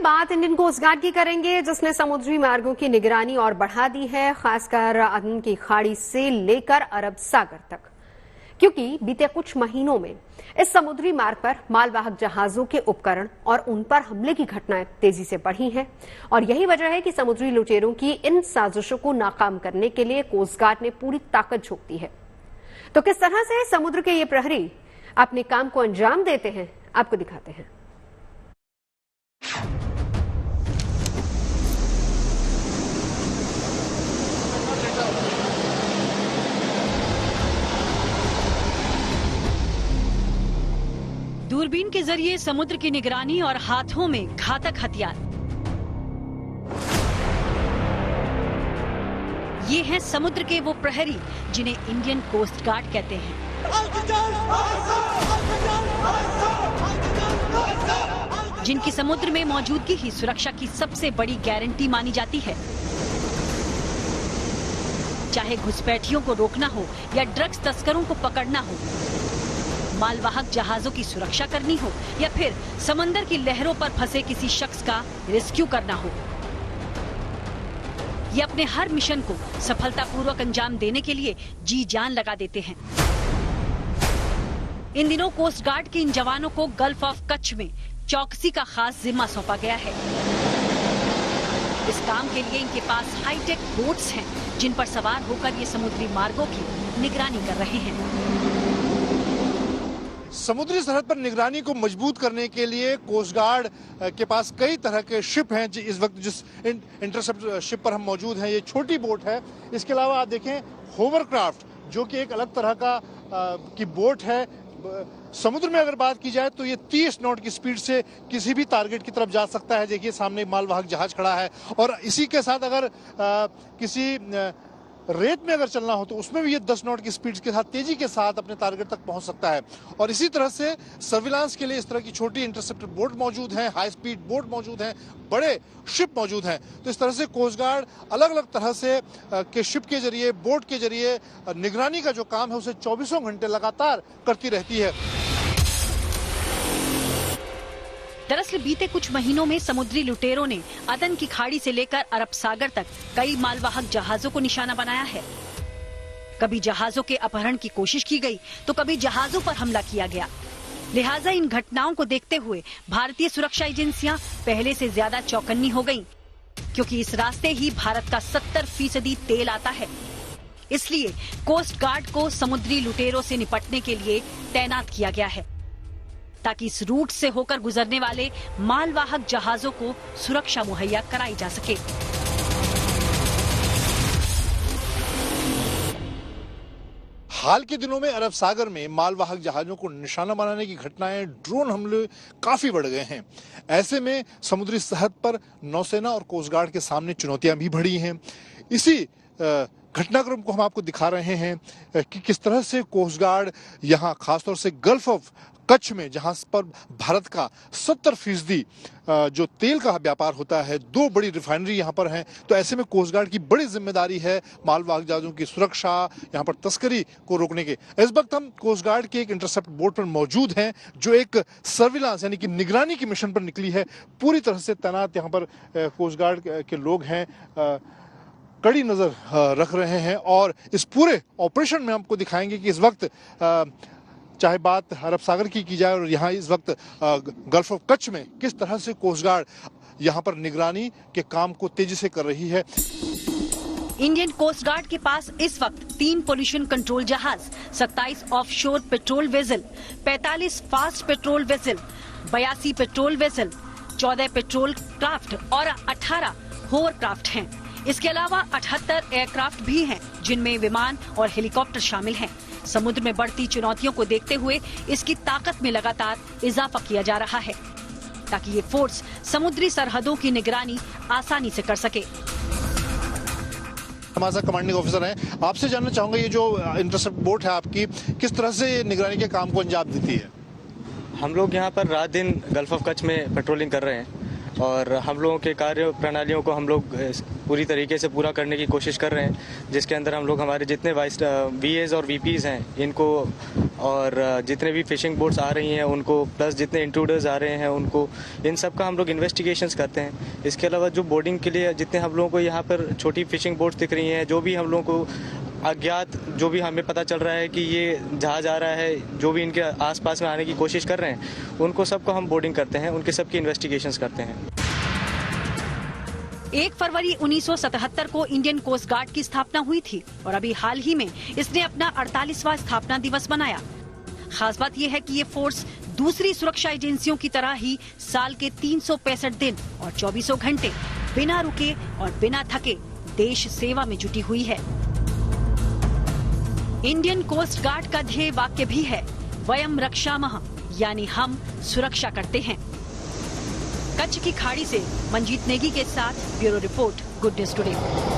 बात Indian coast guard की करेंगे, जिसने समुद्री मार्गों की निगरानी और बढ़ा दी है, खासकर अदन की खाड़ी से लेकर अरब सागर तक, क्योंकि बीते कुछ महीनों में इस समुद्री मार्ग पर मालवाहक जहाजों के उपकरण और उन पर हमले की घटनाएं तेजी से बढ़ी हैं और यही वजह है कि समुद्री लुटेरों की इन साजिशों को नाकाम करने के लिए कोस्ट गार्ड ने पूरी ताकत झोंक दी है। तो किस तरह से समुद्र के ये प्रहरी अपने काम को अंजाम देते हैं, आपको दिखाते हैं। दूरबीन के जरिए समुद्र की निगरानी और हाथों में घातक हथियार। ये हैं समुद्र के वो प्रहरी जिन्हें इंडियन कोस्ट गार्ड कहते हैं। जिनकी समुद्र में मौजूदगी ही सुरक्षा की सबसे बड़ी गारंटी मानी जाती है। चाहे घुसपैठियों को रोकना हो या ड्रग्स तस्करों को पकड़ना हो, मालवाहक जहाजों की सुरक्षा करनी हो या फिर समंदर की लहरों पर फंसे किसी शख्स का रेस्क्यू करना हो, ये अपने हर मिशन को सफलतापूर्वक अंजाम देने के लिए जी जान लगा देते हैं। इन दिनों कोस्ट गार्ड के इन जवानों को गल्फ ऑफ कच्छ में चौकसी का खास जिम्मा सौंपा गया है। इस काम के लिए इनके पास हाईटेक बोट्स हैं, जिन पर सवार होकर ये समुद्री मार्गों की निगरानी कर रहे हैं। समुद्री सरहद पर निगरानी को मजबूत करने के लिए कोस्ट गार्ड के पास कई तरह के शिप हैं। इस वक्त जिस इंटरसेप्ट शिप पर हम मौजूद हैं, ये छोटी बोट है। इसके अलावा आप देखें होवरक्राफ्ट, जो कि एक अलग तरह का की बोट है। समुद्र में अगर बात की जाए तो ये 30 नॉट की स्पीड से किसी भी टारगेट की तरफ जा सकता है। देखिए सामने मालवाहक जहाज खड़ा है और इसी के साथ अगर किसी रेत में अगर चलना हो तो उसमें भी ये 10 नॉट की स्पीड के साथ तेजी के साथ अपने टारगेट तक पहुंच सकता है। और इसी तरह से सर्विलांस के लिए इस तरह की छोटी इंटरसेप्टर बोट मौजूद हैं, हाई स्पीड बोट मौजूद हैं, बड़े शिप मौजूद हैं। तो इस तरह से कोस्ट गार्ड अलग अलग तरह से के शिप के जरिए, बोट के जरिए निगरानी का जो काम है उसे 24 घंटे लगातार करती रहती है। दरअसल बीते कुछ महीनों में समुद्री लुटेरों ने अदन की खाड़ी से लेकर अरब सागर तक कई मालवाहक जहाजों को निशाना बनाया है। कभी जहाजों के अपहरण की कोशिश की गई तो कभी जहाजों पर हमला किया गया। लिहाजा इन घटनाओं को देखते हुए भारतीय सुरक्षा एजेंसियां पहले से ज्यादा चौकन्नी हो गईं, क्योंकि इस रास्ते ही भारत का 70% तेल आता है। इसलिए कोस्ट गार्ड को समुद्री लुटेरों से निपटने के लिए तैनात किया गया है, ताकि इस रूट से होकर गुजरने वाले मालवाहक जहाजों को सुरक्षा मुहैया कराई जा सके। हाल के दिनों में अरब सागर में मालवाहक जहाजों को निशाना बनाने की घटनाएं, ड्रोन हमले काफी बढ़ गए हैं। ऐसे में समुद्री सरहद पर नौसेना और कोस्ट गार्ड के सामने चुनौतियां भी बढ़ी हैं। इसी घटनाक्रम को हम आपको दिखा रहे हैं कि किस तरह से कोस्ट गार्ड यहाँ खासतौर से गल्फ ऑफ कच्छ में, जहां पर भारत का 70% जो तेल का व्यापार होता है, 2 बड़ी रिफाइनरी यहाँ पर हैं। तो ऐसे में कोस्ट गार्ड की बड़ी जिम्मेदारी है मालवाहक जहाजों की सुरक्षा, यहाँ पर तस्करी को रोकने के। इस वक्त हम कोस्ट गार्ड के एक इंटरसेप्ट बोट पर मौजूद हैं, जो एक सर्विलांस यानी कि निगरानी की मिशन पर निकली है। पूरी तरह से तैनात यहाँ पर कोस्ट गार्ड के लोग हैं, कड़ी नजर रख रहे हैं। और इस पूरे ऑपरेशन में आपको दिखाएंगे कि इस वक्त चाहे बात अरब सागर की जाए और यहाँ इस वक्त गल्फ ऑफ कच्छ में किस तरह से कोस्ट गार्ड यहाँ पर निगरानी के काम को तेजी से कर रही है। इंडियन कोस्ट गार्ड के पास इस वक्त 3 पोल्यूशन कंट्रोल जहाज, 27 offshore patrol vessel, 45 fast patrol vessel, 82 patrol vessel, 14 petrol craft और 18 होवरक्राफ्ट हैं। इसके अलावा 78 एयरक्राफ्ट भी हैं, जिनमें विमान और हेलीकॉप्टर शामिल हैं। समुद्र में बढ़ती चुनौतियों को देखते हुए इसकी ताकत में लगातार इजाफा किया जा रहा है, ताकि ये फोर्स समुद्री सरहदों की निगरानी आसानी से कर सके। हमारे साथ कमांडिंग ऑफिसर हैं, आपसे जानना चाहूंगा ये जो इंटरसेप्ट बोट है आपकी, किस तरह से निगरानी के काम को अंजाम देती है? हम लोग यहाँ पर रात दिन गल्फ ऑफ कच्छ में पेट्रोलिंग कर रहे हैं और हम लोगों के कार्य प्रणालियों को हम लोग पूरी तरीके से पूरा करने की कोशिश कर रहे हैं, जिसके अंदर हम लोग हमारे जितने VAs और VPs हैं इनको और जितने भी फिशिंग बोट्स आ रही हैं उनको, प्लस जितने इंट्रूडर्स आ रहे हैं उनको, इन सब का हम लोग इन्वेस्टिगेशंस करते हैं। इसके अलावा जो बोर्डिंग के लिए जितने हम लोगों को यहाँ पर छोटी फिशिंग बोट्स दिख रही हैं, जो भी हम लोगों को अज्ञात, जो भी हमें पता चल रहा है कि ये जहाज आ रहा है, जो भी इनके आसपास में आने की कोशिश कर रहे हैं, उनको सबको हम बोर्डिंग करते हैं, उनके सबकी इन्वेस्टिगेशंस करते हैं। 1 फरवरी 1977 को इंडियन कोस्ट गार्ड की स्थापना हुई थी और अभी हाल ही में इसने अपना 48वां स्थापना दिवस मनाया। खास बात यह है कि ये फोर्स दूसरी सुरक्षा एजेंसियों की तरह ही साल के 365 दिन और 24 घंटे बिना रुके और बिना थके देश सेवा में जुटी हुई है। इंडियन कोस्ट गार्ड का ध्येय वाक्य भी है, वयम रक्षामः, यानी हम सुरक्षा करते हैं। कच्छ की खाड़ी से मंजीत नेगी के साथ bureau report, good news today.